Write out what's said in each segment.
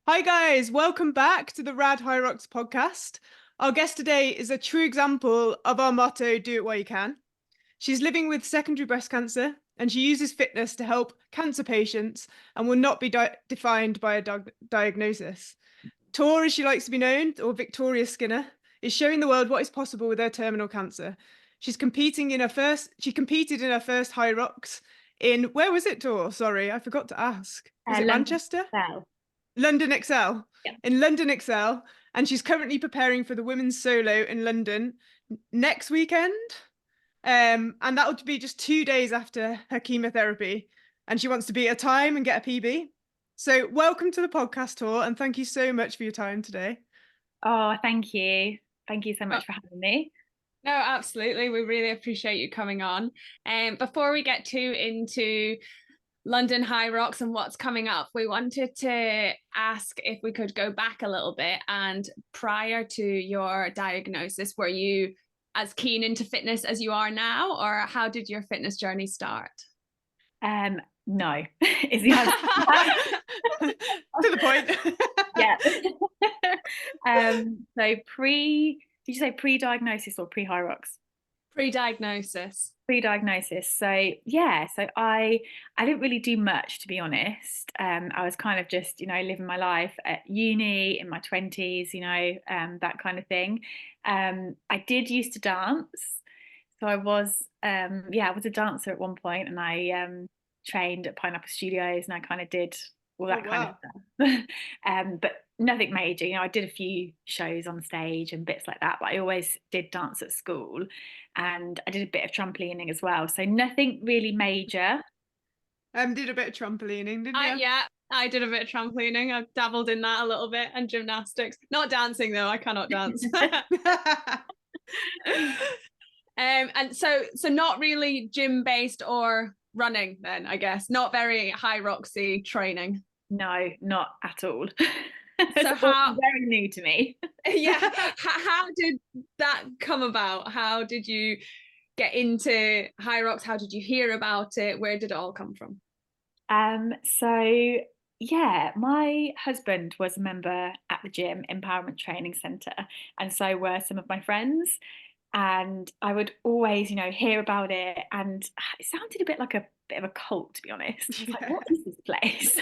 Hi guys, welcome back to the Rad Hyrox podcast. Our guest today is a true example of our motto, do it while you can. She's living with secondary breast cancer and she uses fitness to help cancer patients and will not be defined by a diagnosis. Tor, as she likes to be known, or Victoria Skinner, is showing the world what is possible with her terminal cancer. She competed in her first Hyrox in, where was it, Tor? Sorry, I forgot to ask. Was it London Manchester? Excel. London Excel. Yeah. In London Excel, and she's currently preparing for the women's solo in London next weekend. And that would be just 2 days after her chemotherapy. And she wants to beat her time and get a PB. So welcome to the podcast, Tor, and thank you so much for your time today. Oh, thank you. Thank you so Oh, much for having me. no, absolutely. We really appreciate you coming on. Before we get too into London Hyrox and what's coming up, we wanted to ask if we could go back a little bit. And prior to your diagnosis, were you as keen into fitness as you are now, or how did your fitness journey start? No, is the answer. To the point. Yeah. So did you say pre-diagnosis or pre-Hyrox? Pre-diagnosis. Pre-diagnosis. So yeah, so I didn't really do much, to be honest. I was kind of just, living my life at uni in my 20s, that kind of thing. I did used to dance. So I was a dancer at one point, and I trained at Pineapple Studios, and I kind of did all Oh, that kind of wow. stuff. But nothing major. I did a few shows on stage and bits like that, but I always did dance at school, and I did a bit of trampolining as well. So nothing really major. Did a bit of trampolining, didn't you? Yeah, I did a bit of trampolining. I've dabbled in that a little bit, and gymnastics. Not dancing though. I cannot dance. And so not really gym based or running then, I guess. Not very Hyroxy training. No, not at all. So It's all how very new to me. yeah, how did that come about? How did you get into Hyrox? How did you hear about it? Where did it all come from? So yeah, my husband was a member at the gym Empowerment Training Centre, and so were some of my friends. And I would always, hear about it, and it sounded a bit like a bit of a cult, to be honest. I was like, Yeah. what is this place?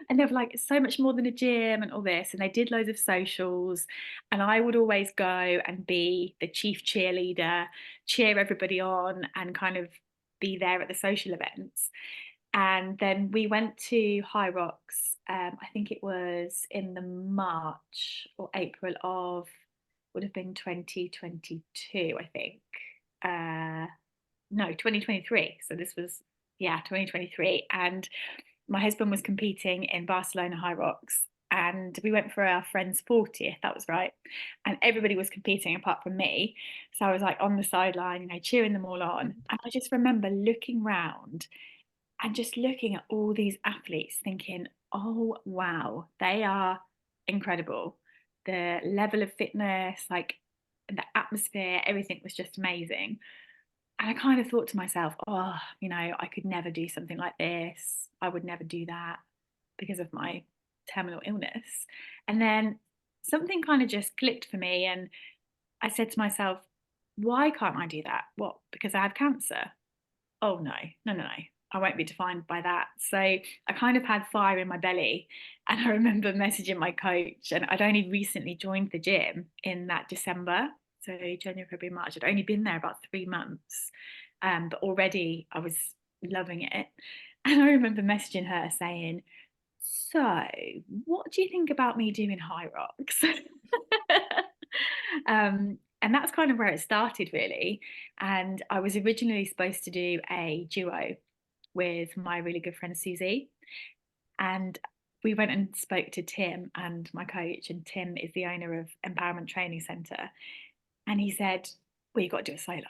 And they were like, it's so much more than a gym and all this. And they did loads of socials. And I would always go and be the chief cheerleader, cheer everybody on, and kind of be there at the social events. And then we went to Hyrox. I think it was in the March or April of, would have been 2022, I think. No, 2023. So this was, yeah, 2023. And my husband was competing in Barcelona Hyrox, and we went for our friend's 40th, that was right. And everybody was competing apart from me. So I was like on the sideline, cheering them all on. And I just remember looking round and just looking at all these athletes thinking, oh, wow, they are incredible. The level of fitness, like the atmosphere, everything was just amazing. And I kind of thought to myself, oh, I could never do something like this. I would never do that because of my terminal illness. And then something kind of just clicked for me. And I said to myself, why can't I do that? What? Because I have cancer? Oh, no, no, no, no. I won't be defined by that. So I kind of had fire in my belly. And I remember messaging my coach, and I'd only recently joined the gym in that December. So January, February, March. I'd only been there about 3 months. But already I was loving it. And I remember messaging her saying, so what do you think about me doing Hyrox? And that's kind of where it started, really. And I was originally supposed to do a duo with my really good friend Susie. And we went and spoke to Tim and my coach, and Tim is the owner of Empowerment Training Centre. And he said, well, you've got to do a solo.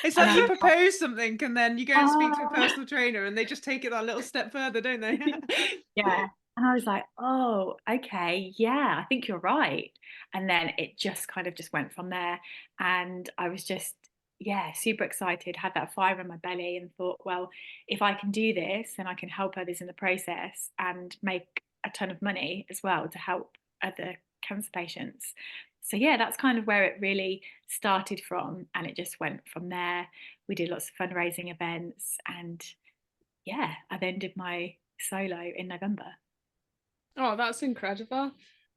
It's And like I you was like, propose something and then you go and speak to a oh, personal trainer and they just take it that little step further, don't they? yeah. And I was like, oh, okay, yeah, I think you're right. And then it just kind of just went from there. And I was just yeah, super excited, had that fire in my belly, and thought, well, if I can do this, then I can help others in the process and make a ton of money as well to help other cancer patients. So yeah, that's kind of where it really started from, and it just went from there. We did lots of fundraising events, and yeah, I then did my solo in November. Oh, that's incredible.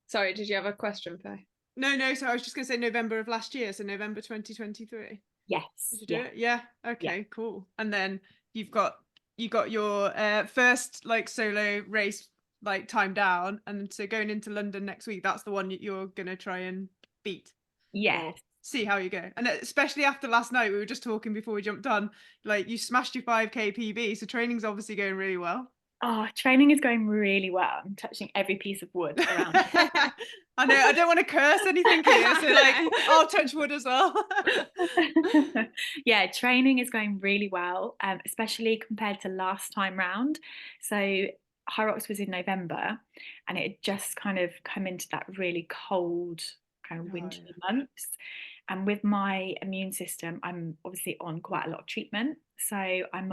Sorry, did you have a question, Faye? No, so I was just going to say November of last year, so November 2023. Yes. Did you do Yeah. it? Yeah. Yeah. Okay, cool. And then you got your first like solo race like time down, and so going into London next week, that's the one you're gonna try and beat. Or Yes. see how you go. And especially after last night, we were just talking before we jumped on, like you smashed your 5K PB, so training's obviously going really well. Oh, training is going really well. I'm touching every piece of wood around. I know, I don't want to curse anything here, so like I'll touch wood as well. Yeah, training is going really well, especially compared to last time round. So Hyrox was in November, and it had just kind of come into that really cold kind of winter months. And with my immune system, I'm obviously on quite a lot of treatment. So I'm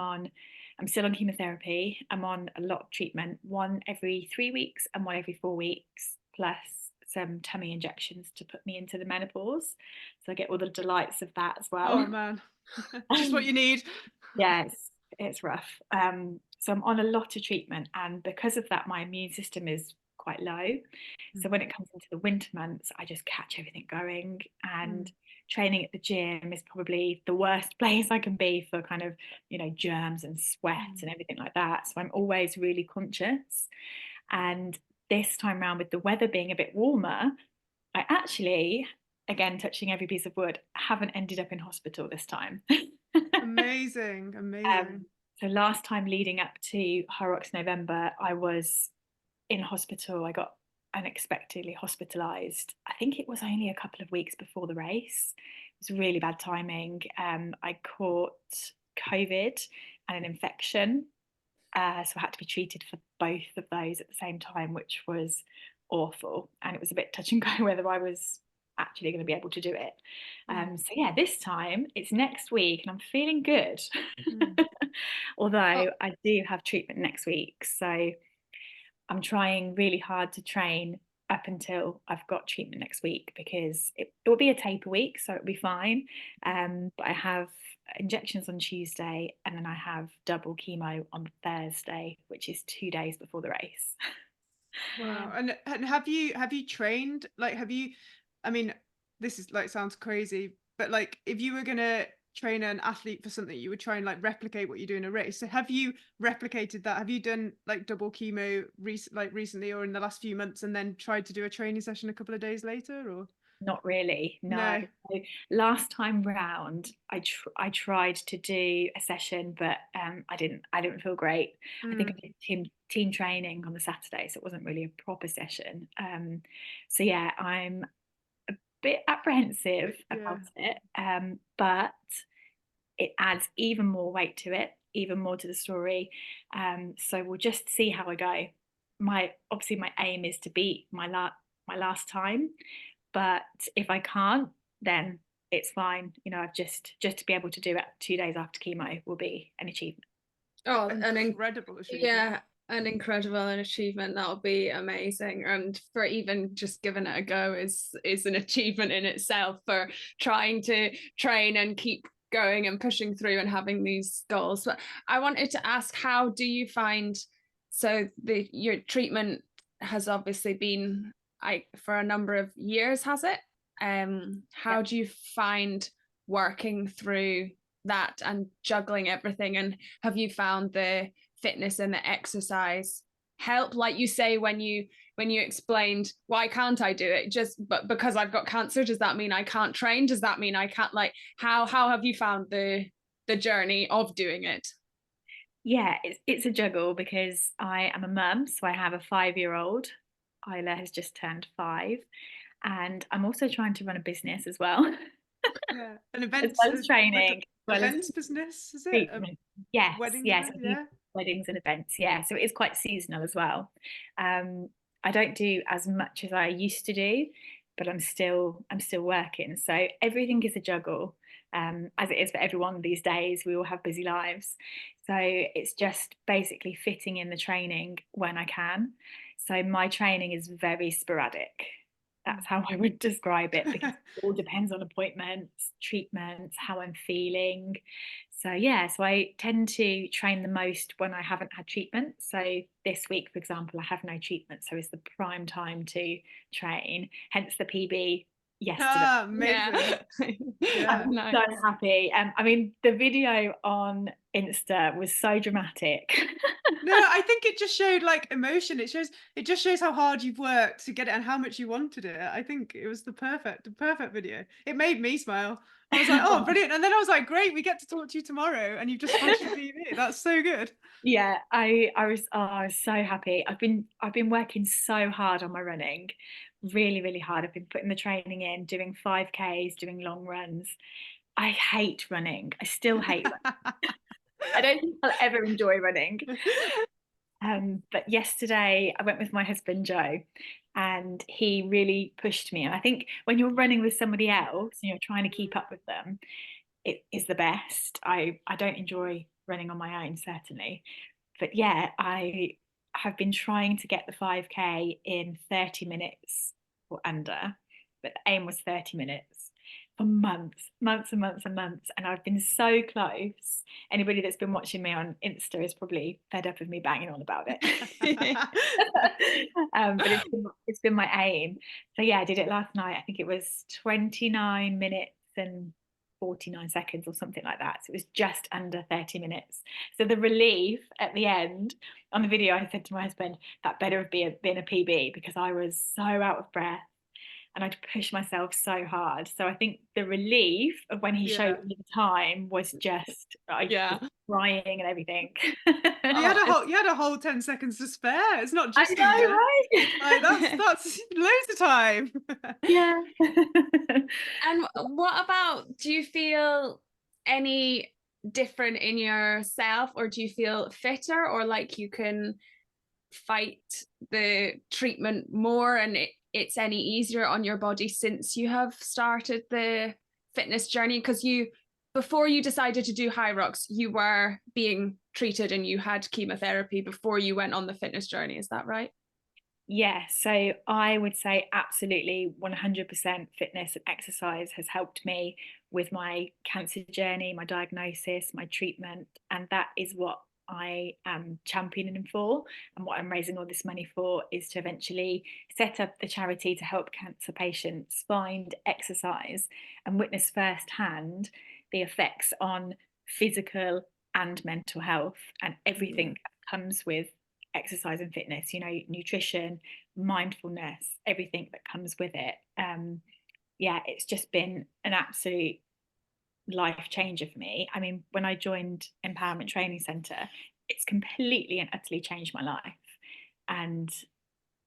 still on chemotherapy. I'm on a lot of treatment, one every 3 weeks and one every 4 weeks, plus some tummy injections to put me into the menopause. So I get all the delights of that as well. Oh man, just what you need. Yeah, it's rough. So I'm on a lot of treatment, and because of that, my immune system is quite low. So when it comes into the winter months, I just catch everything going, and training at the gym is probably the worst place I can be for kind of, germs and sweat and everything like that. So I'm always really conscious. And this time around, with the weather being a bit warmer, I actually, again, touching every piece of wood, haven't ended up in hospital this time. Amazing. So last time leading up to Hyrox November, I was in hospital. I got unexpectedly hospitalized. I think it was only a couple of weeks before the race. It was really bad timing. I caught COVID and an infection. So I had to be treated for both of those at the same time, which was awful. And it was a bit touch and go whether I was actually going to be able to do it. So yeah, this time it's next week and I'm feeling good. Although I do have treatment next week. So I'm trying really hard to train up until I've got treatment next week, because it will be a taper week, so it'll be fine. But I have injections on Tuesday, and then I have double chemo on Thursday, which is 2 days before the race. Wow. And have you trained, like I mean, this is like sounds crazy, but like if you were gonna train an athlete for something, you would try and like replicate what you do in a race. So have you replicated that? Have you done like double chemo recently or in the last few months, and then tried to do a training session a couple of days later, or? Not really, no. No. So last time round, I tried to do a session, but I didn't feel great. I think I did team training on the Saturday, so it wasn't really a proper session. So yeah, I'm a bit apprehensive about it, but it adds even more weight to it, even more to the story. So we'll just see how I go. Obviously my aim is to beat my last time, but if I can't, then it's fine. I've just to be able to do it 2 days after chemo will be an achievement. Oh, an incredible achievement. Yeah, an incredible achievement. That'll be amazing. And for even just giving it a go is an achievement in itself, for trying to train and keep going and pushing through and having these goals. But I wanted to ask, how do you find, so your treatment has obviously been for a number of years, has it? How do you find working through that and juggling everything? And have you found the fitness and the exercise help, like you say, when you explained, why can't I do it, but because I've got cancer, does that mean I can't train? Does that mean I can't, like, how have you found the journey of doing it? Yeah, it's a juggle, because I am a mum, so I have a 5-year-old. Isla has just turned 5, and I'm also trying to run a business as well. Yeah, an event, as well as training, like events business, is it? Yes, Weddings, yes, yeah. Weddings and events, yeah. So it is quite seasonal as well. I don't do as much as I used to do, but I'm still working. So everything is a juggle. as it is for everyone these days. We all have busy lives. So it's just basically fitting in the training when I can. So my training is very sporadic. That's how I would describe it, because it all depends on appointments, treatments, how I'm feeling. So yeah, so I tend to train the most when I haven't had treatment. So this week, for example, I have no treatment, so it's the prime time to train, hence the PB yesterday. Amazing. Yeah. I'm Nice. so happy. I mean, the video on Insta was so dramatic. No, I think it just showed like emotion. It just shows how hard you've worked to get it and how much you wanted it. I think it was the perfect video. It made me smile. I was like, oh, brilliant. And then I was like, great, we get to talk to you tomorrow and you've just smashed your PB. That's so good. Yeah, I was so happy. I've been working so hard on my running, really, really hard. I've been putting the training in, doing 5Ks, doing long runs. I hate running. I still hate running. I don't think I'll ever enjoy running. But yesterday I went with my husband Joe, and he really pushed me. And I think when you're running with somebody else and you're trying to keep up with them, it is the best. I don't enjoy running on my own, certainly. But yeah, I have been trying to get the 5K in 30 minutes or under, but the aim was 30 minutes for months, months and months and months. And I've been so close. Anybody that's been watching me on Insta is probably fed up of me banging on about it. But it's been my aim. So yeah, I did it last night. I think it was 29 minutes and 49 seconds or something like that. So it was just under 30 minutes. So the relief at the end on the video, I said to my husband, that better have been a PB, because I was so out of breath and I'd pushed myself so hard. So I think the relief of when he showed me the time was just, I was crying and everything. And you had a whole 10 seconds to spare. It's not just I know, right? Like, that's loads of time. Yeah. And what about, do you feel any different in yourself, or do you feel fitter, or like you can fight the treatment more and it's any easier on your body since you have started the fitness journey? Because before you decided to do Hyrox, you were being treated and you had chemotherapy before you went on the fitness journey, is that right? Yeah, so I would say absolutely 100% fitness and exercise has helped me with my cancer journey, my diagnosis, my treatment, and that is what I am championing for. And what I'm raising all this money for is to eventually set up the charity to help cancer patients find exercise and witness firsthand the effects on physical and mental health and everything that comes with exercise and fitness, nutrition, mindfulness, everything that comes with it. Yeah, it's just been an absolute life changer for me. I mean, when I joined Empowerment Training Centre, it's completely and utterly changed my life. And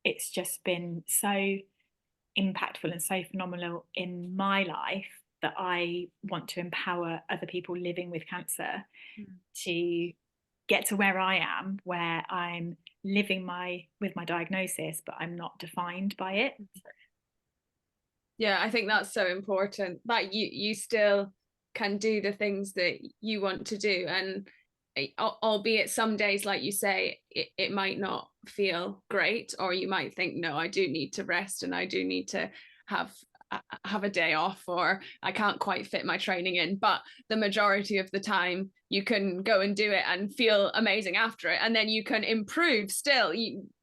it's just been so impactful and so phenomenal in my life that I want to empower other people living with cancer to get to where I am, where I'm living with my diagnosis, but I'm not defined by it. Yeah, I think that's so important, that you still can do the things that you want to do, and albeit some days, like you say, it might not feel great, or you might think, no, I do need to rest and I do need to have a day off, or I can't quite fit my training in, but the majority of the time you can go and do it and feel amazing after it, and then you can improve still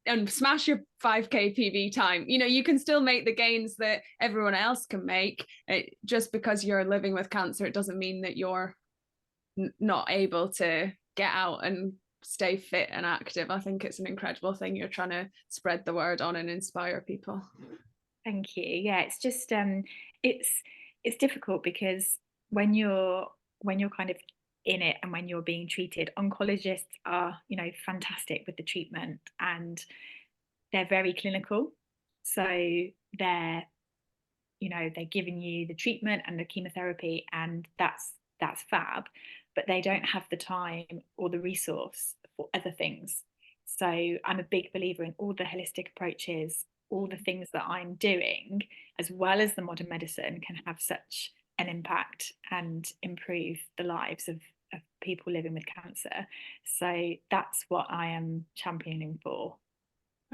and smash your 5K PB time. You can still make the gains that everyone else can make. Just because you're living with cancer, it doesn't mean that you're not able to get out and stay fit and active. I think it's an incredible thing you're trying to spread the word on and inspire people. Thank you. Yeah, it's just it's difficult, because when you're kind of in it and when you're being treated, oncologists are, fantastic with the treatment, and they're very clinical. So they're giving you the treatment and the chemotherapy, and that's fab, but they don't have the time or the resource for other things. So I'm a big believer in all the holistic approaches. All the things that I'm doing, as well as the modern medicine, can have such an impact and improve the lives of people living with cancer. So that's what I am championing for.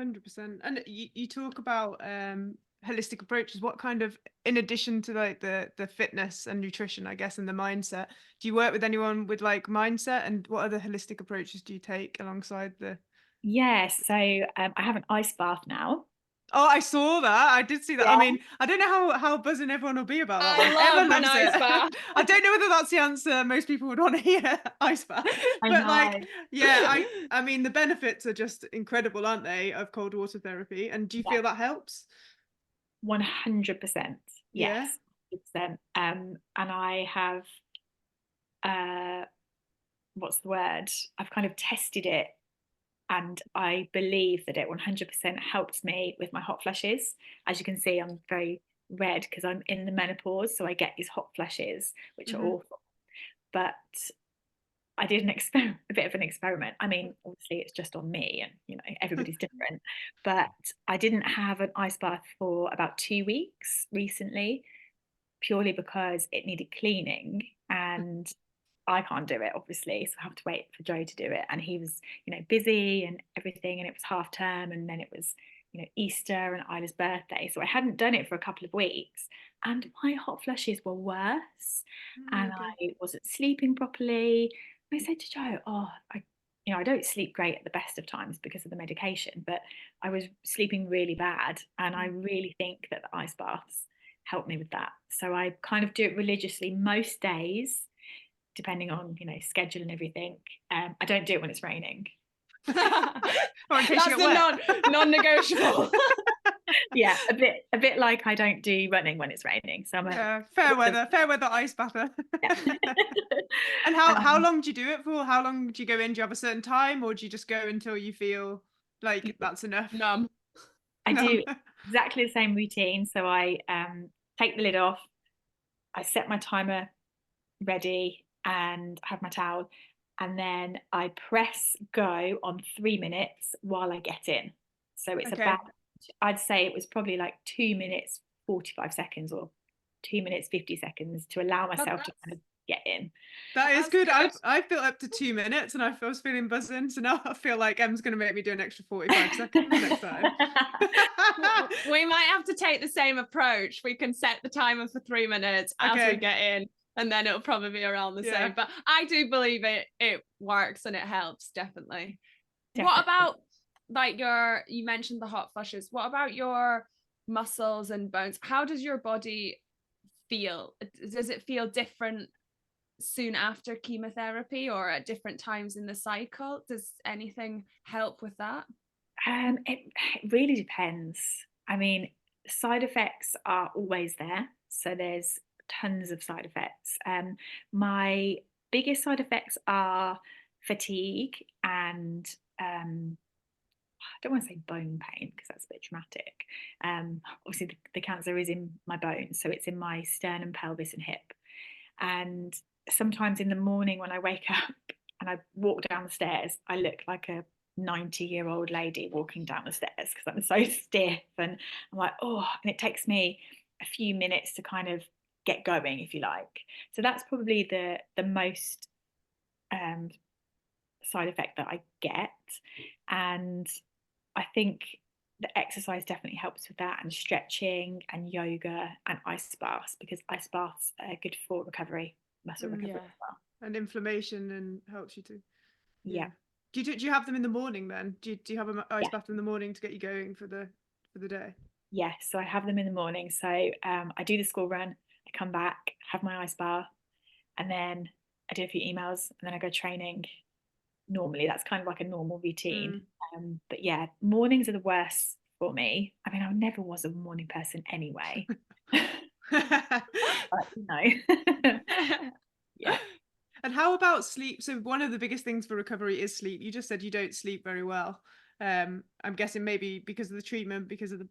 100%. And you talk about holistic approaches. What kind of, in addition to like the fitness and nutrition, I guess, and the mindset, do you work with anyone with like mindset, and what other holistic approaches do you take alongside the? Yeah, so I have an ice bath now. Oh, I saw that. I did see that. I Yeah. mean, I don't know how buzzing everyone will be about that I one. love Everyone an loves ice it. bath. I don't know whether that's the answer most people would want to hear, ice bath. I But like, know. yeah, I mean, the benefits are just incredible, aren't they, of cold water therapy? And do you Yeah. feel that helps? 100%. Yeah. Yes. 100%. And I have what's the word? I've kind of tested it, and I believe that it 100% helps me with my hot flushes. As you can see, I'm very red because I'm in the menopause, so I get these hot flushes, which are awful. But I did a bit of an experiment. I mean, obviously it's just on me, and you know, everybody's different. But I didn't have an ice bath for about 2 weeks recently, purely because it needed cleaning, and I can't do it, obviously, so I have to wait for Joe to do it. And he was, you know, busy and everything, and it was half term, and then it was, you know, Easter and Isla's birthday. So I hadn't done it for a couple of weeks, and my hot flushes were worse, and Okay. I wasn't sleeping properly. I said to Joe, "Oh, I don't sleep great at the best of times because of the medication, but I was sleeping really bad, and I really think that the ice baths helped me with that. So I kind of do it religiously most days, depending on, you know, schedule and everything. I don't do it when it's raining. Or in case That's you get wet. non-negotiable. Yeah, a bit like I don't do running when it's raining. So I'm fair weather ice bather. Yeah. And how long do you do it for? How long do you go in? Do you have a certain time, or do you just go until you feel like that's enough? Numb. I No. do exactly the same routine. So I take the lid off, I set my timer ready, and have my towel, and then I press go on 3 minutes while I get in. So it's Okay. about, I'd say it was probably like 2 minutes 45 seconds or 2 minutes 50 seconds to allow myself to kind of get in. That is That's good. good. I've built up to 2 minutes, and I was feeling buzzing. So now I feel like Em's going to make me do an extra 45 seconds next time. We might have to take the same approach. We can set the timer for 3 minutes as we Okay. get in, and then it'll probably be around the Yeah. same. But I do believe it works and it helps, definitely. Definitely. What about like you mentioned the hot flushes. What about your muscles and bones? How does your body feel? Does it feel different soon after chemotherapy or at different times in the cycle? Does anything help with that? It really depends. I mean, side effects are always there. So there's tons of side effects. My biggest side effects are fatigue and I don't want to say bone pain because that's a bit dramatic. Obviously, the cancer is in my bones, so it's in my sternum, pelvis, and hip. And sometimes in the morning when I wake up and I walk down the stairs, I look like a 90-year-old lady walking down the stairs because I'm so stiff, and I'm like, oh, and it takes me a few minutes to kind of get going, if you like. So that's probably the most side effect that I get. And I think the exercise definitely helps with that, and stretching and yoga and ice baths, because ice baths are good for recovery, muscle recovery as well. And inflammation, and helps you to. Yeah. Do you have them in the morning then? Do you have an ice Yeah. bath in the morning to get you going for the day? Yes, so I have them in the morning. So I do the school run, I come back, have my ice bath, and then I do a few emails, and then I go training. Normally, that's kind of like a normal routine. But yeah, mornings are the worst for me. I mean, I never was a morning person anyway. But you know. Yeah. And how about sleep? So one of the biggest things for recovery is sleep. You just said you don't sleep very well. I'm guessing maybe because of the treatment, because of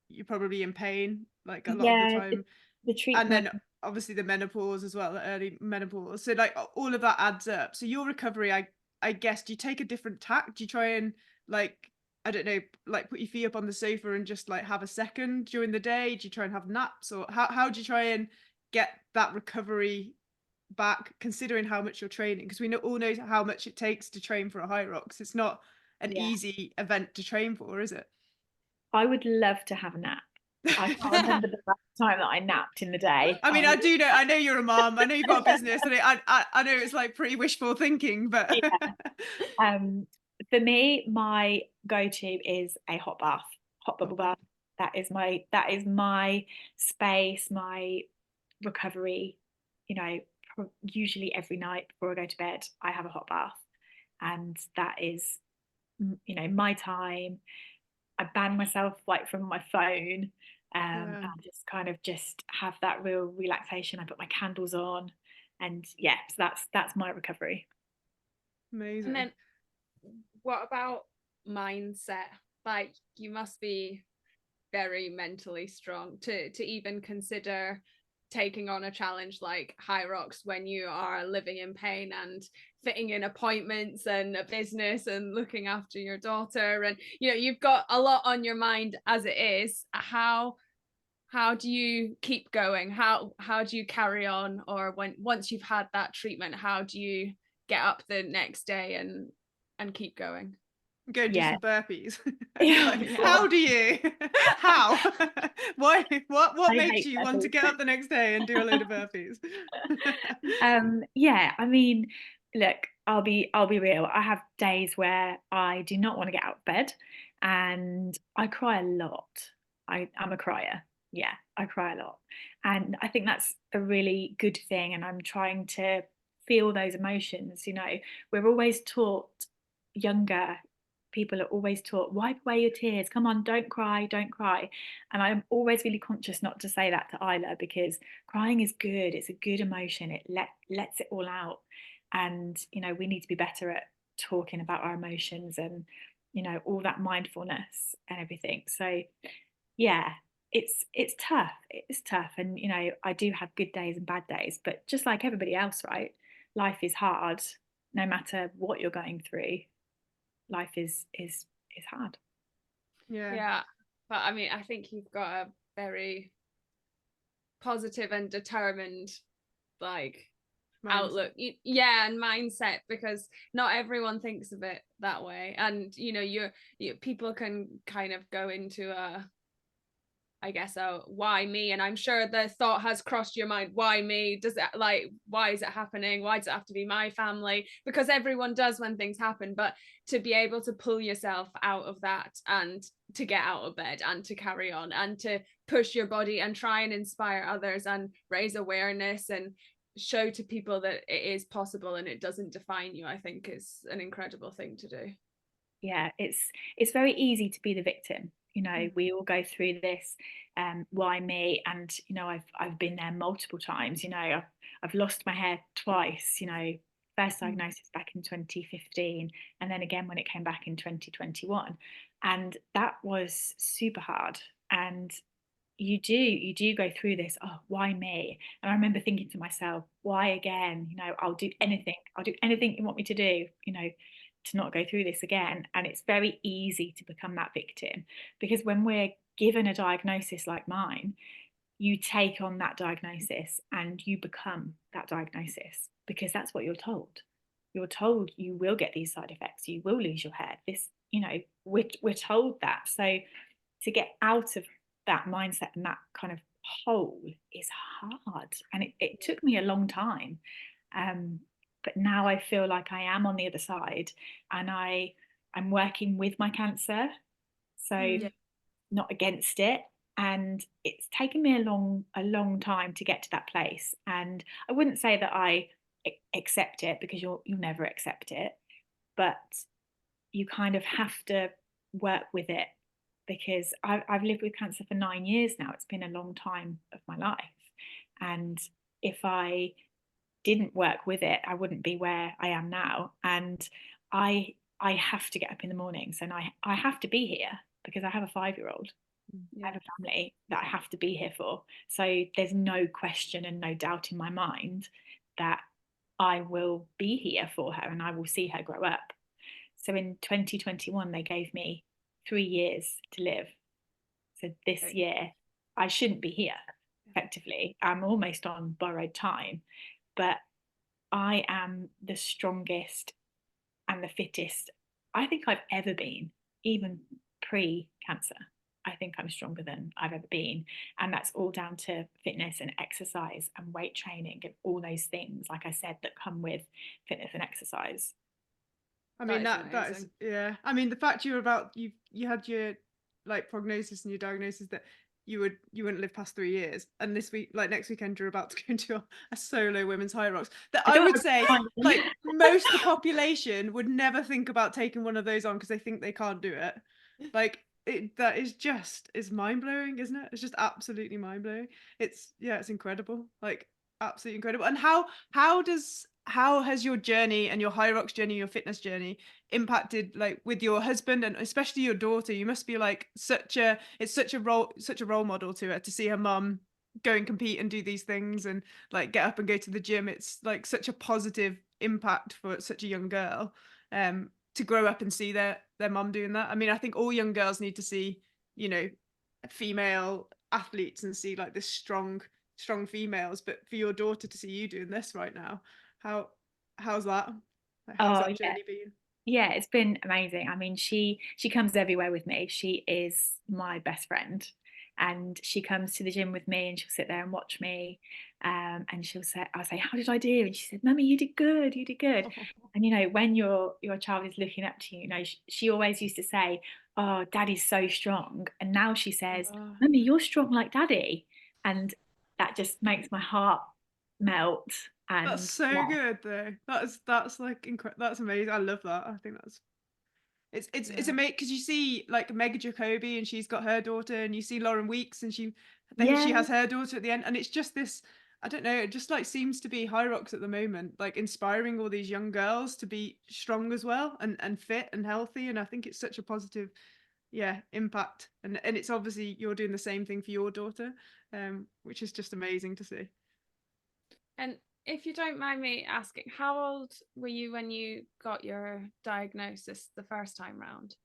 you're probably in pain like a lot of the time. The treatment. And then obviously the menopause as well, the early menopause. So like all of that adds up. So your recovery, I guess, do you take a different tack? Do you try and like, I don't know, like put your feet up on the sofa and just like have a second during the day? Do you try and have naps, or how do you try and get that recovery back, considering how much you're training? Because we all know how much it takes to train for a Hyrox. It's not an easy event to train for, is it? I would love to have a nap. I can't remember the last time that I napped in the day. I mean, I know you're a mom, I know you've got a business, and I know it's like pretty wishful thinking, but yeah. For me, my go-to is a hot bath, hot bubble bath. That is my space, my recovery. You know, usually every night before I go to bed, I have a hot bath, and that is, you know, my time. I ban myself like from my phone, and just have that real relaxation. I put my candles on, and yeah, so that's my recovery. Amazing. And then what about mindset? Like, you must be very mentally strong to even consider taking on a challenge like Hyrox when you are living in pain and fitting in appointments and a business and looking after your daughter, and you know, you've got a lot on your mind as it is. How do you keep going? How do you carry on? Or once you've had that treatment, how do you get up the next day and keep going? Go and do some burpees. Like, how do you? How? Why? What I makes you want to get up the next day and do a load of burpees? Yeah, I mean, look, I'll be real. I have days where I do not want to get out of bed, and I cry a lot. I'm a crier. Yeah, I cry a lot, and I think that's a really good thing. And I'm trying to feel those emotions. You know, we're always taught, younger people are always taught, wipe away your tears, come on, don't cry, don't cry. And I'm always really conscious not to say that to Isla, because crying is good. It's a good emotion. It lets it all out. And you know, we need to be better at talking about our emotions, and you know, all that mindfulness and everything. So yeah, it's tough. It's tough. And you know, I do have good days and bad days, but just like everybody else, right? Life is hard no matter what you're going through. Life is hard. Yeah, but I mean, I think you've got a very positive and determined like outlook, and mindset, because not everyone thinks of it that way. And you know, you people can kind of go into a, I guess, why me? And I'm sure the thought has crossed your mind, why me? Does it, like, why is it happening? Why does it have to be my family? Because everyone does when things happen. But to be able to pull yourself out of that, and to get out of bed and to carry on and to push your body and try and inspire others and raise awareness and show to people that it is possible and it doesn't define you, I think is an incredible thing to do. Yeah, it's very easy to be the victim. You know, we all go through this. Why me? And you know, I've been there multiple times. You know, I've lost my hair twice. You know, first diagnosis back in 2015, and then again when it came back in 2021, and that was super hard. And you do go through this, oh, why me? And I remember thinking to myself, why again? You know, I'll do anything you want me to do, you know, to not go through this again. And it's very easy to become that victim, because when we're given a diagnosis like mine, you take on that diagnosis and you become that diagnosis, because that's what you're told. You're told you will get these side effects, you will lose your hair, this, you know, we're told that. So to get out of that mindset and that kind of hole is hard, and it took me a long time, but now I feel like I am on the other side, and I'm working with my cancer, so not against it. And it's taken me a long time to get to that place. And I wouldn't say that I accept it, because you'll never accept it, but you kind of have to work with it, because I've lived with cancer for 9 years now. It's been a long time of my life. And if I didn't work with it, I wouldn't be where I am now. And I have to get up in the mornings, and I have to be here, because I have a 5-year-old. I have a family that I have to be here for. So there's no question and no doubt in my mind that I will be here for her and I will see her grow up. So in 2021, they gave me 3 years to live. So this year, I shouldn't be here. effectively. I'm almost on borrowed time, but I am the strongest and the fittest I think I've ever been, even pre-cancer. I think I'm stronger than I've ever been. And that's all down to fitness and exercise and weight training and all those things, like I said, that come with fitness and exercise. I mean, That is that is, amazing. yeah. I mean, the fact you had your like prognosis and your diagnosis that you wouldn't live past 3 years, and this week, like next weekend, you're about to go into a solo women's Hyrox. That I would say, like most of the population would never think about taking one of those on because they think they can't do it. Like that is mind blowing, isn't it? It's just absolutely mind blowing. It's incredible, like absolutely incredible. And how has your journey and your Hyrox journey, your fitness journey impacted like with your husband and especially your daughter? You must be like such a role model to her to see her mum go and compete and do these things and like get up and go to the gym. It's like such a positive impact for such a young girl to grow up and see their mum doing that. I mean, I think all young girls need to see, you know, female athletes and see like this strong females, but for your daughter to see you doing this right now, how's that? Like, how's Oh that yeah. journey been? Yeah, it's been amazing. I mean, she comes everywhere with me. She is my best friend, and she comes to the gym with me, and she'll sit there and watch me. And I'll say, "How did I do?" And she said, "Mummy, you did good. You did good." And when your child is looking up to you, she always used to say, "Oh, Daddy's so strong," and now she says, Oh, "Mummy, you're strong like Daddy," and that just makes my heart melt. that's And so yeah, good though. That's like that's amazing. I love that. I think that's it's Yeah. amazing because you see like Meg Jacobi and she's got her daughter, and you see Lauren Weeks and then she yeah. has her daughter at the end, and it's just this. I don't know. It just like seems to be Hyrox at the moment, like inspiring all these young girls to be strong as well and fit and healthy. And I think it's such a positive, impact. And it's obviously you're doing the same thing for your daughter, which is just amazing to see. And if you don't mind me asking, how old were you when you got your diagnosis the first time round?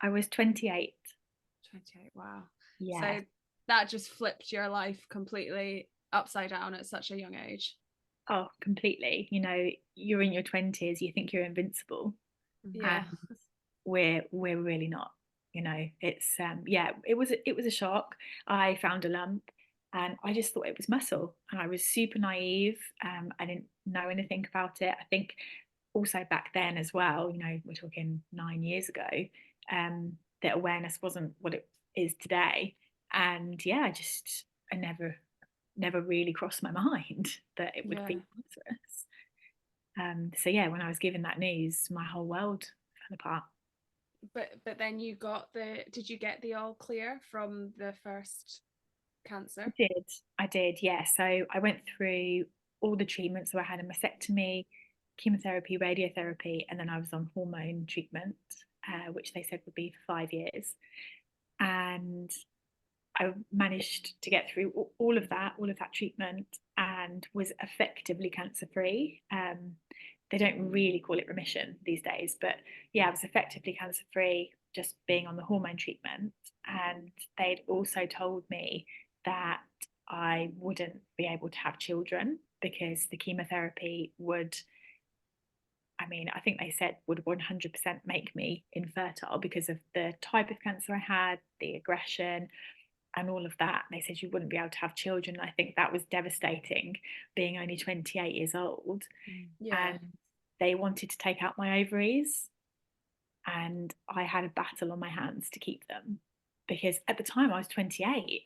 I was 28. 28. Wow. Yeah. So that just flipped your life completely upside down at such a young age. Oh, completely. You're in your 20s, you think you're invincible, Yeah. and we're really not. It's it was a shock. I found a lump and I just thought it was muscle, and I was super naive. I didn't know anything about it. I think also back then as well, we're talking 9 years ago, that awareness wasn't what it is today. And yeah, I never really crossed my mind that it would Yeah. be cancerous. So yeah, when I was given that news, my whole world fell apart. But then did you get the all clear from the first cancer? I did, yeah. So I went through all the treatments. So I had a mastectomy, chemotherapy, radiotherapy, and then I was on hormone treatment, which they said would be for 5 years. And I managed to get through all of that treatment, and was effectively cancer free. They don't really call it remission these days, but yeah, I was effectively cancer free just being on the hormone treatment. And they'd also told me that I wouldn't be able to have children because the chemotherapy would, I mean, I think they said would 100% make me infertile because of the type of cancer I had, the aggression, and all of that. They said you wouldn't be able to have children. I think that was devastating, being only 28 years old. Yeah. And they wanted to take out my ovaries, and I had a battle on my hands to keep them because at the time I was 28.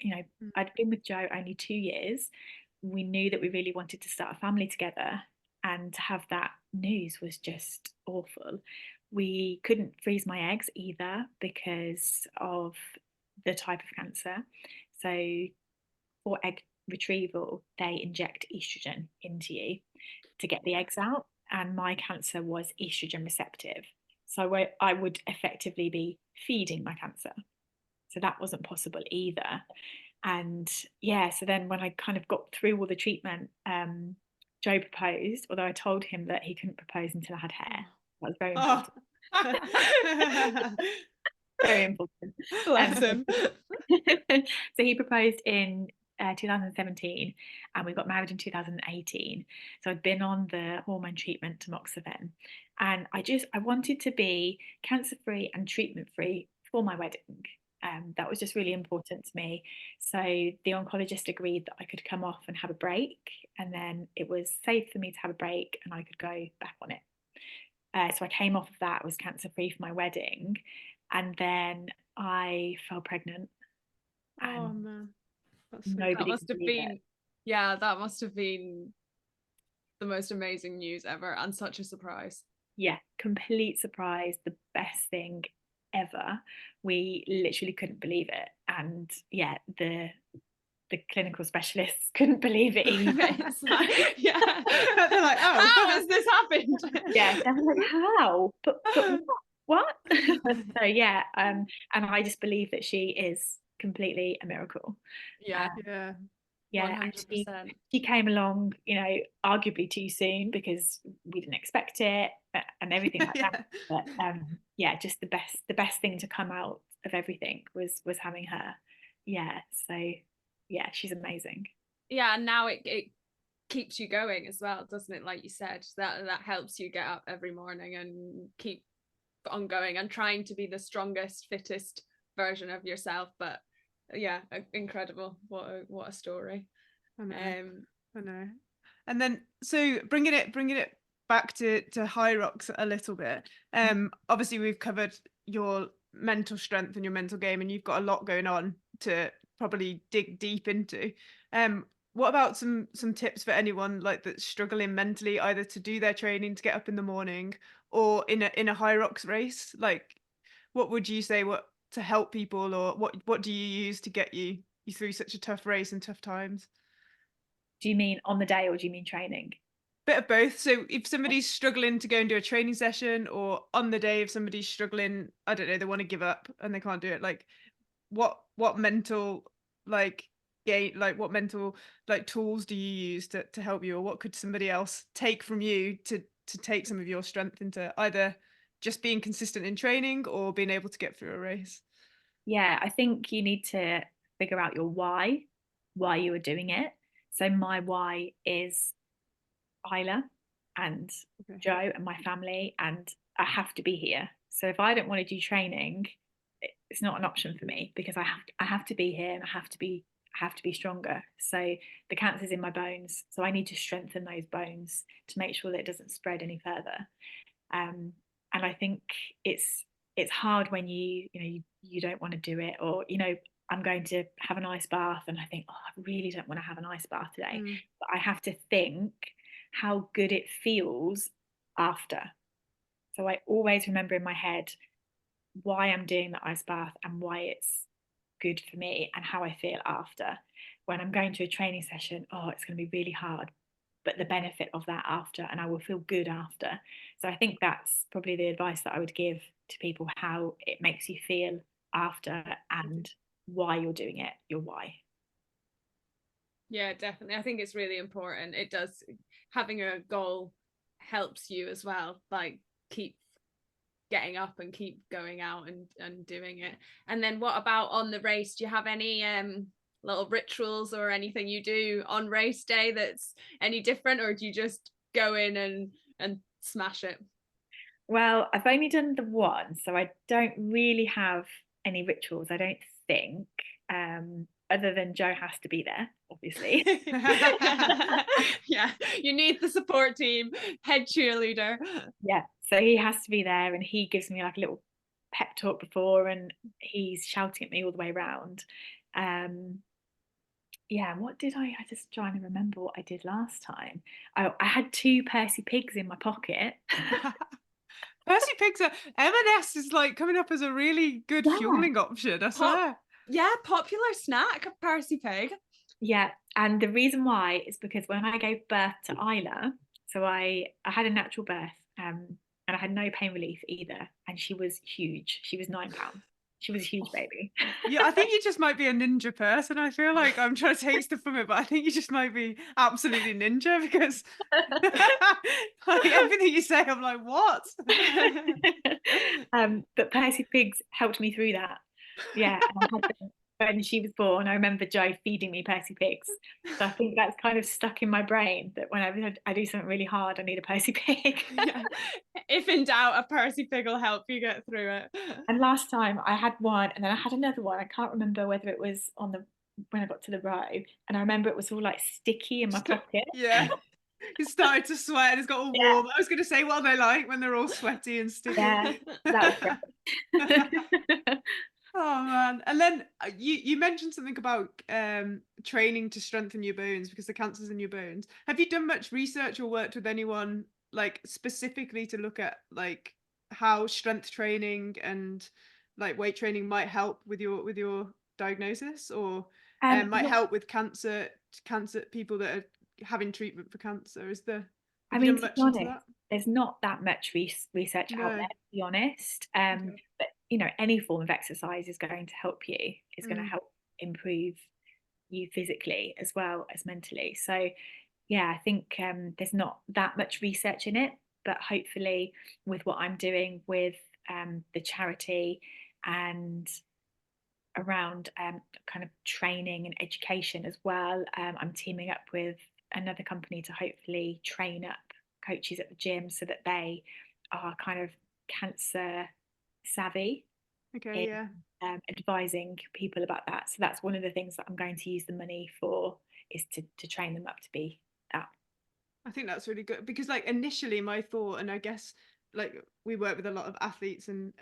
I'd been with Joe only 2 years. We knew that we really wanted to start a family together, and to have that news was just awful. We couldn't freeze my eggs either because of the type of cancer. So for egg retrieval, they inject estrogen into you to get the eggs out, and my cancer was estrogen receptive. So I would effectively be feeding my cancer. So that wasn't possible either. And yeah, so then when I kind of got through all the treatment, Joe proposed, although I told him that he couldn't propose until I had hair. That was very Oh. important. Very important. Bless him. So he proposed in 2017, and we got married in 2018. So I'd been on the hormone treatment tamoxifen, and I wanted to be cancer free and treatment free for my wedding. That was just really important to me. So the oncologist agreed that I could come off and have a break, and then it was safe for me to have a break and I could go back on it. So I came off of that, was cancer free for my wedding, and then I fell pregnant, Oh and man, that's so nobody That could must have believe been, it. yeah, that must have been the most amazing news ever and such a surprise. Yeah, complete surprise, the best thing ever. We literally couldn't believe it, and yeah, the clinical specialists couldn't believe it either. It's like, yeah, They're like, oh, how has this happened? Yeah, they were like, how? But what? So yeah, and I just believe that she is completely a miracle. Yeah, yeah. Yeah, and 100%. she came along, arguably too soon because we didn't expect it and everything like that. But yeah, just the best thing to come out of everything was having her. Yeah, so yeah, she's amazing. Yeah, and now it keeps you going as well, doesn't it? Like you said, that helps you get up every morning and keep on going and trying to be the strongest, fittest version of yourself. But yeah, incredible. What a story. I know. And then so bringing it back to Hyrox a little bit. Obviously we've covered your mental strength and your mental game, and you've got a lot going on to probably dig deep into. What about some tips for anyone like that's struggling mentally, either to do their training, to get up in the morning, or in a Hyrox race? Like, what would you say to help people, or what do you use to get you through such a tough race and tough times? Do you mean on the day or do you mean training? Bit of both. So if somebody's struggling to go and do a training session, or on the day if somebody's struggling, I don't know, they want to give up and they can't do it, like what mental like what mental like tools do you use to help you, or what could somebody else take from you to take some of your strength into either just being consistent in training or being able to get through a race? Yeah, I think you need to figure out your why you are doing it. So my why is Isla and Okay. Joe and my family, and I have to be here. So if I don't want to do training, it's not an option for me because I have to be here, and I have to be stronger. So the cancer's in my bones, so I need to strengthen those bones to make sure that it doesn't spread any further. And I think it's hard when you don't want to do it, or I'm going to have an ice bath and I think, oh, I really don't want to have an ice bath today. But I have to think how good it feels after. So I always remember in my head why I'm doing the ice bath and why it's good for me and how I feel after. When I'm going to a training session, oh, it's going to be really hard, but the benefit of that after, and I will feel good after. So I think that's probably the advice that I would give to people, how it makes you feel after and why you're doing it, your why. Yeah, definitely. I think it's really important. It does, having a goal helps you as well, like keep getting up and keep going out and doing it. And then what about on the race? Do you have any little rituals or anything you do on race day that's any different, or do you just go in and smash it? Well, I've only done the one, so I don't really have any rituals, I don't think, other than Joe has to be there, obviously. Yeah, you need the support team, head cheerleader. Yeah, so he has to be there, and he gives me like a little pep talk before, and he's shouting at me all the way around. Yeah, what did I just trying to remember what I did last time. I had 2 Percy pigs in my pocket. Percy pigs are M&S is like coming up as a really good fueling option, I swear. Yeah, popular snack, a Percy pig. Yeah, and the reason why is because when I gave birth to Isla, so I had a natural birth, and I had no pain relief either, and she was huge. She was £9. She was a huge baby. Yeah, I think you just might be a ninja person. I feel like I'm trying to take stuff from it, but I think you just might be absolutely ninja, because like everything you say, I'm like, what? But Percy pigs helped me through that. Yeah, and when she was born, I remember Joe feeding me Percy Pigs. So I think that's kind of stuck in my brain that whenever I do something really hard, I need a Percy Pig. Yeah. If in doubt, a Percy Pig will help you get through it. And last time I had one, and then I had another one. I can't remember whether it was when I got to the row, and I remember it was all like sticky in my pocket. Yeah. It started to sweat and it's got all Yeah. warm. I was going to say, what are they like when they're all sweaty and sticky? Yeah, that was great. Oh man. And then you mentioned something about training to strengthen your bones because the cancer's in your bones. Have you done much research or worked with anyone like specifically to look at like how strength training and like weight training might help with your diagnosis, or might Yeah, help with cancer people that are having treatment for cancer? I Have you mean, done to be much into honest, that? there's not that much research out No. there, to be honest. Okay. But any form of exercise is going to help you. It's going to Mm. help improve you physically as well as mentally. So yeah, I think there's not that much research in it, but hopefully with what I'm doing with the charity and around kind of training and education as well, I'm teaming up with another company to hopefully train up coaches at the gym so that they are kind of cancer savvy Okay, in yeah. advising people about that. So that's one of the things that I'm going to use the money for, is to train them up to be that. I think that's really good because like initially my thought, and I guess like we work with a lot of athletes and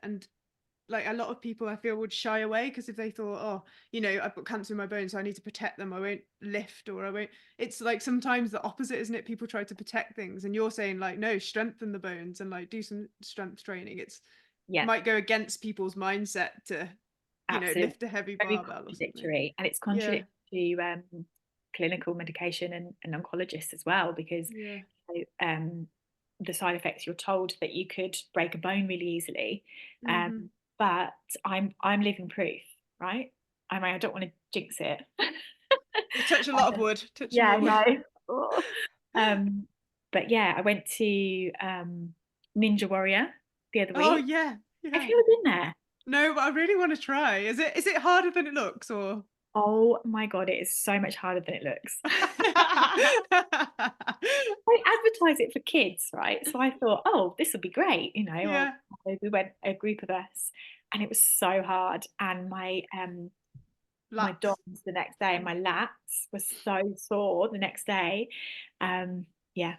like a lot of people I feel would shy away because if they thought, oh, I've got cancer in my bones, so I need to protect them, I won't lift or I won't. It's like sometimes the opposite, isn't it? People try to protect things and you're saying like, no, strengthen the bones and like do some strength training. It's Yeah, might go against people's mindset to, absolutely. lift a heavy Very barbell or something. contradictory, and it's Yeah. contradictory to clinical medication and oncologists as well, because Yeah. the side effects, you're told that you could break a bone really easily, Mm-hmm. but I'm living proof, right? I mean, I don't want to jinx it. You touch a lot of wood. Touch Yeah, more wood. I know. But yeah, I went to Ninja Warrior the other Oh week. yeah. Have Yeah. you ever been there? No, but I really want to try. Is it harder than it looks, or? Oh my God, it is so much harder than it looks. They advertise it for kids, right? So I thought, oh, this would be great, Yeah. we went, a group of us, and it was so hard. And my Lats. DOMs the next day, and my lats were so sore the next day. Yeah,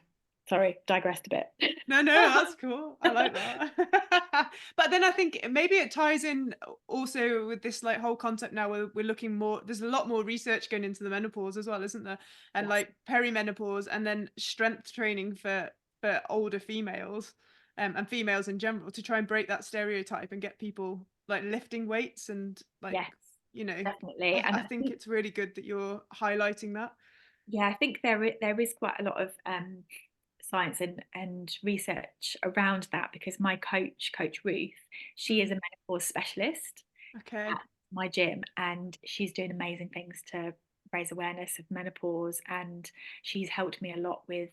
sorry, digressed a bit. No, that's cool. I like that. But then I think maybe it ties in also with this like whole concept now where we're looking more, there's a lot more research going into the menopause as well, isn't there? And Yes. like perimenopause and then strength training for older females, and females in general to try and break that stereotype and get people like lifting weights and like, Yes, definitely. And I think it's really good that you're highlighting that. yeah, I think there is quite a lot of science and research around that, because my coach Ruth, she is a menopause specialist Okay. at my gym, and she's doing amazing things to raise awareness of menopause, and she's helped me a lot with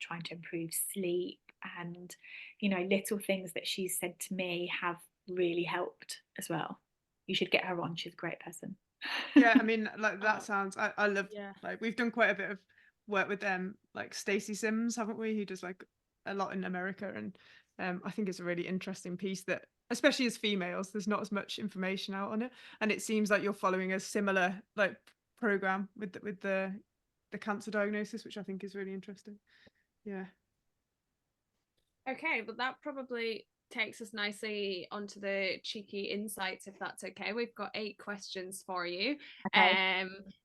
trying to improve sleep, and little things that she's said to me have really helped as well. You should get her on, she's a great person. Yeah, I mean, like that Oh, sounds. I love. yeah. Like we've done quite a bit of work with them, like Stacey Sims, haven't we? Who does like a lot in America, and I think it's a really interesting piece that, especially as females, there's not as much information out on it, and it seems like you're following a similar like program with the cancer diagnosis, which I think is really interesting. Yeah. Okay, but that probably takes us nicely onto the cheeky insights, if that's okay. We've got 8 questions for you. Okay.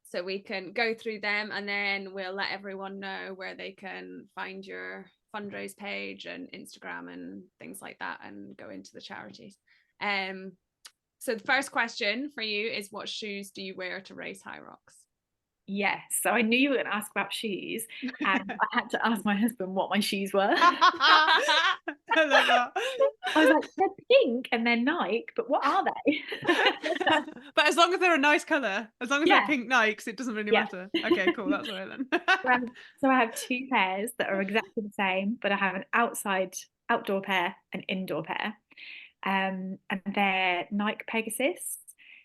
So we can go through them, and then we'll let everyone know where they can find your fundraise page and Instagram and things like that, and go into the charities. So the first question for you is, what shoes do you wear to race Hyrox? Yes, so I knew you were going to ask about shoes, and I had to ask my husband what my shoes were. I love that. I was like, they're pink and they're Nike, but what are they? But as long as they're a nice color, as long as they're Yeah. pink Nikes, it doesn't really Yeah. matter. Okay, cool. That's all right then. So I have 2 pairs that are exactly the same, but I have an outdoor pair, an indoor pair, and they're Nike Pegasus.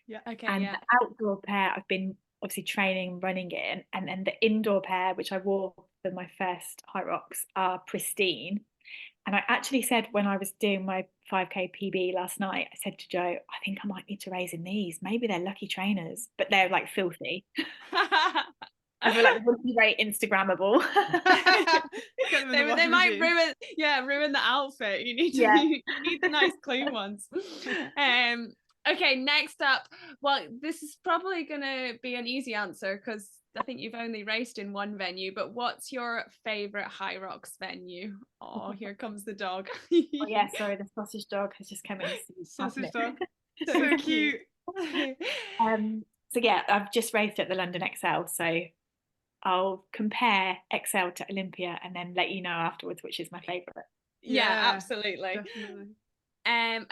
Yeah. Okay, And yeah. the outdoor pair I've been obviously training, running in, and then the indoor pair, which I wore for my first Hyrox, are pristine. And I actually said when I was doing my 5K PB last night, I said to Joe, I think I might need to raise in these. Maybe they're lucky trainers, but they're like filthy. I feel like they wouldn't be very Instagrammable. Get them in the they washing might machine. ruin the outfit. You need to Yeah. you need the nice clean ones. Okay, next up. Well, this is probably gonna be an easy answer because I think you've only raced in one venue, but what's your favorite Hyrox venue? Oh, here comes the dog. Oh yeah, sorry, the sausage dog has just come in. Sausage dog. So So cute. So yeah, I've just raced at the London XL, so I'll compare XL to Olympia and then let you know afterwards which is my favorite. Yeah, absolutely. Definitely.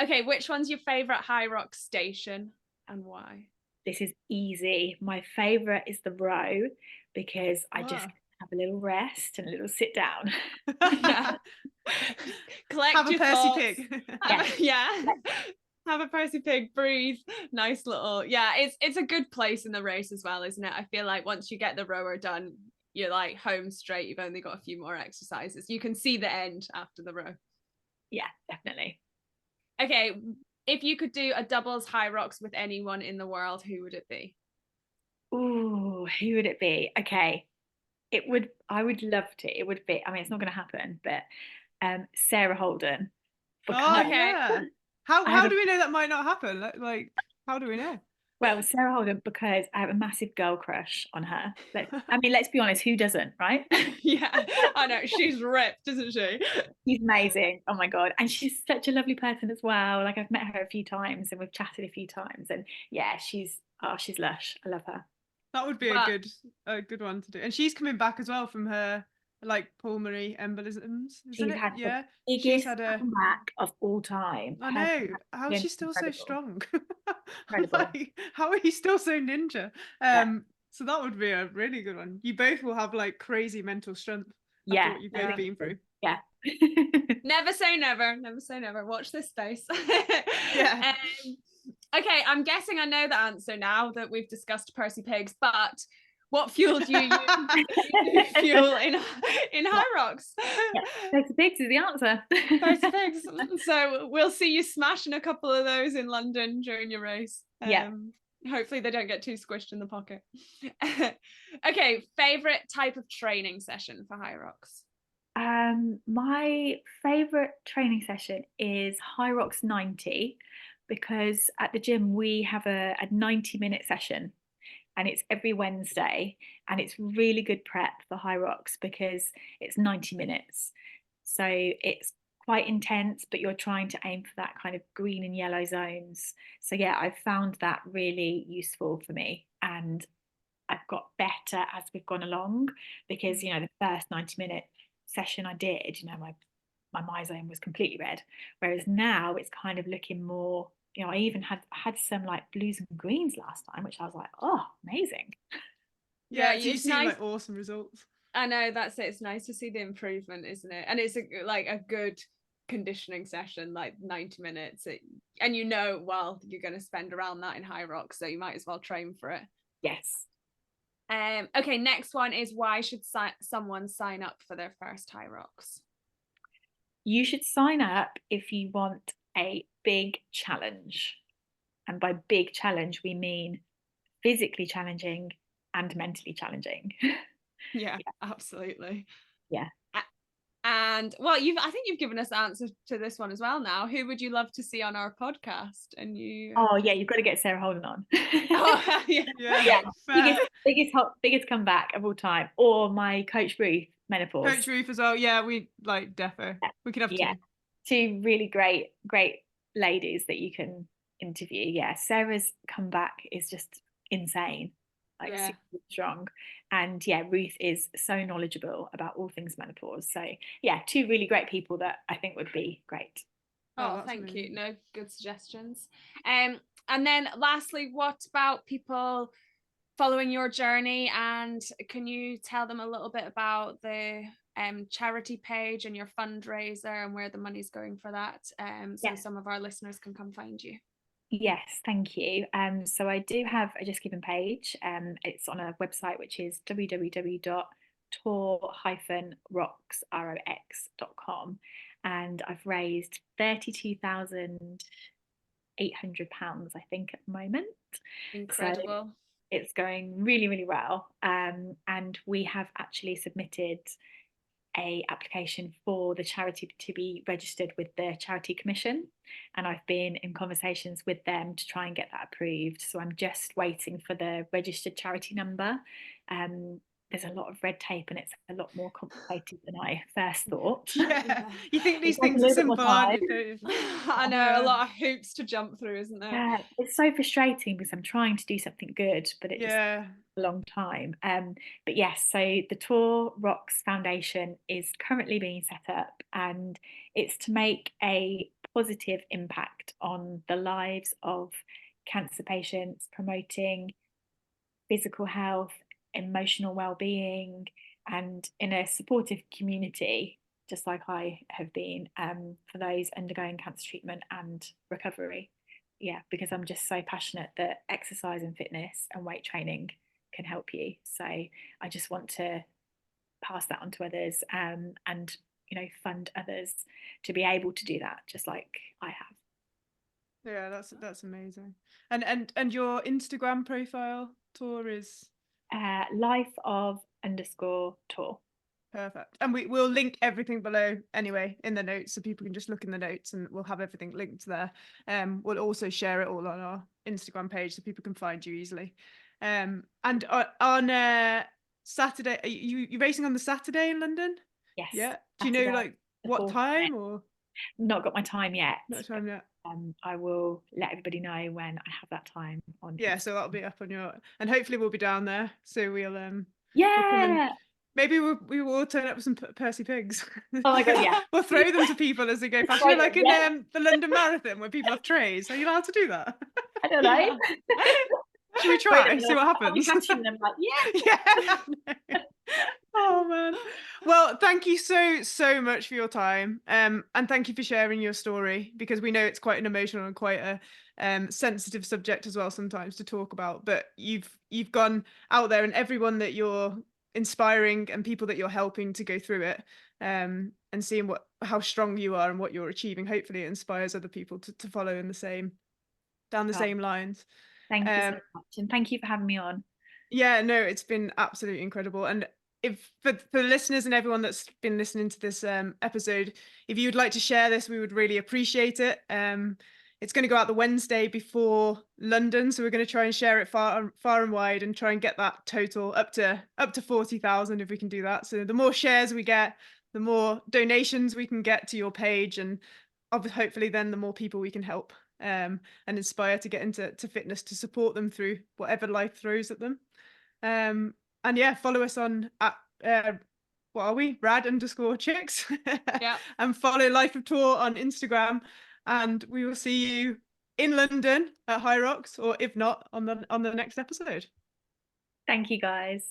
Okay, which one's your favorite Hyrox station and why? This is easy. My favorite is the row because I just have a little rest and a little sit down. Yeah. Collect Have a your Percy thoughts. pig. Yeah. Have a Percy pig, breathe. Nice little, yeah, it's a good place in the race as well, isn't it? I feel like once you get the rower done, you're like home straight. You've only got a few more exercises. You can see the end after the row. Yeah, definitely. Okay, if you could do a doubles Hyrox with anyone in the world, who would it be? Ooh, who would it be? Okay. I would love to. It would be, I mean, it's not going to happen, but Sarah Holden. Oh Okay. yeah. How do we know that might not happen? Like how do we know? Well, Sarah Holden, because I have a massive girl crush on her. Let's be honest, who doesn't, right? Yeah, I know. She's ripped, isn't she? She's amazing. Oh my God. And she's such a lovely person as well. Like I've met her a few times and we've chatted a few times. And yeah, she's lush. I love her. That would be But a good one to do. And she's coming back as well from her like pulmonary embolisms, isn't She's it? had Yeah. the She's biggest had a comeback of all time. I Her know. comeback How has is been she still so incredible. strong? Incredible. Like, how are you still so ninja? Yeah. So that would be a really good one. You both will have like crazy mental strength after Yeah. what you've both been through. Yeah. never say never. Never say never. Watch this space. Yeah. Okay, I'm guessing I know the answer now that we've discussed Percy pigs, but what fuel do you use fuel in Hyrox? Yeah. Percy pigs is the answer. Percy pigs. So we'll see you smashing a couple of those in London during your race. Yeah. Hopefully they don't get too squished in the pocket. Okay, favorite type of training session for Hyrox? My favorite training session is Hyrox 90 because at the gym we have a 90-minute session and it's every Wednesday and it's really good prep for Hyrox because it's 90 minutes. So it's quite intense, but you're trying to aim for that kind of green and yellow zones. So yeah, I've found that really useful for me and I've got better as we've gone along because the first 90-minute session I did, my myzone was completely red, whereas now it's kind of looking more. I even had some like blues and greens last time, which I was like, oh, amazing. Yeah, so it's you see nice. like awesome results. I know, that's it. It's nice to see the improvement, isn't it? And it's a good conditioning session, like 90 minutes, and well, you're going to spend around that in Hyrox, so you might as well train for it. Yes. Okay, next one is why should someone sign up for their first Hyrox? You should sign up if you want a big challenge. And by big challenge, we mean physically challenging and mentally challenging. Yeah, absolutely. Yeah. And well, I think you've given us the answer to this one as well now. Who would you love to see on our podcast? And you Oh yeah, you've got to get Sarah Holden on. Oh, yeah. Biggest comeback of all time. Or my Coach Ruth, menopause. Coach Ruth as well. Yeah, we like defo. We could have two really great ladies that you can interview. Yeah, Sarah's comeback is just insane, like super strong, and yeah, Ruth is so knowledgeable about all things menopause. So yeah, two really great people that I think would be great. Oh, thank you. No, good suggestions. And then lastly, what about people following your journey, and can you tell them a little bit about the charity page and your fundraiser and where the money's going for that, so some of our listeners can come find you? Yes, thank you. So I do have a Just Giving page. It's on a website which is www.tor-rox.com, and I've raised £32,800, I think, at the moment. So Incredible. it's going really, really well. And we have actually submitted a application for the charity to be registered with the Charity Commission, and I've been in conversations with them to try and get that approved. So I'm just waiting for the registered charity number. There's a lot of red tape and it's a lot more complicated than I first thought. Yeah, you think these It takes a things are little bit more simple, aren't time. you? Don't you? I know, Yeah. a lot of hoops to jump through, isn't there? Yeah, it's so frustrating because I'm trying to do something good, but it just Yeah. a long time. But yes, so the Tor-Rox Foundation is currently being set up, and it's to make a positive impact on the lives of cancer patients, promoting physical health, emotional well-being, and in a supportive community, just like I have been, for those undergoing cancer treatment and recovery. Yeah, because I'm just so passionate that exercise and fitness and weight training can help you. So I just want to pass that on to others, and fund others to be able to do that, just like I have. Yeah, that's amazing. And your Instagram profile, Tor, is Life of underscore Tor. perfect. And we'll link everything below anyway in the notes, so people can just look in the notes and we'll have everything linked there. We'll also share it all on our Instagram page so people can find you easily. And on Saturday, are you racing on the Saturday in London? Yes. Yeah. Do you know Saturday, like the what 4th. time or Not got my time yet. not time yet? I will let everybody know when I have that time on. Yeah, so that'll be up on your, and hopefully we'll be down there. So we'll come and Yeah. maybe we will all turn up with some Percy pigs. Oh my God, yeah. We'll throw them to people as they go past. You know, like in the London Marathon where people have trays. Are you allowed to do that? I don't know. Should we try? See what happens? I'll be catching them like, yeah. Yeah. Oh man. Well, thank you so much for your time. And thank you for sharing your story, because we know it's quite an emotional and quite a sensitive subject as well sometimes to talk about. But you've gone out there, and everyone that you're inspiring and people that you're helping to go through it, and seeing how strong you are and what you're achieving, hopefully it inspires other people to follow in the same down the same lines. Thank you so much, and thank you for having me on. Yeah, no, it's been absolutely incredible. And if for listeners and everyone that's been listening to this episode, if you'd like to share this, we would really appreciate it. It's going to go out the Wednesday before London, so we're going to try and share it far and wide and try and get that total up to 40,000 if we can do that. So the more shares we get, the more donations we can get to your page, and hopefully then the more people we can help and inspire to get into fitness, to support them through whatever life throws at them. And yeah, follow us on at what are we? Rad_chicks. Yeah. And follow Life of Tor on Instagram. And we will see you in London at Hyrox, or if not, on the next episode. Thank you, guys.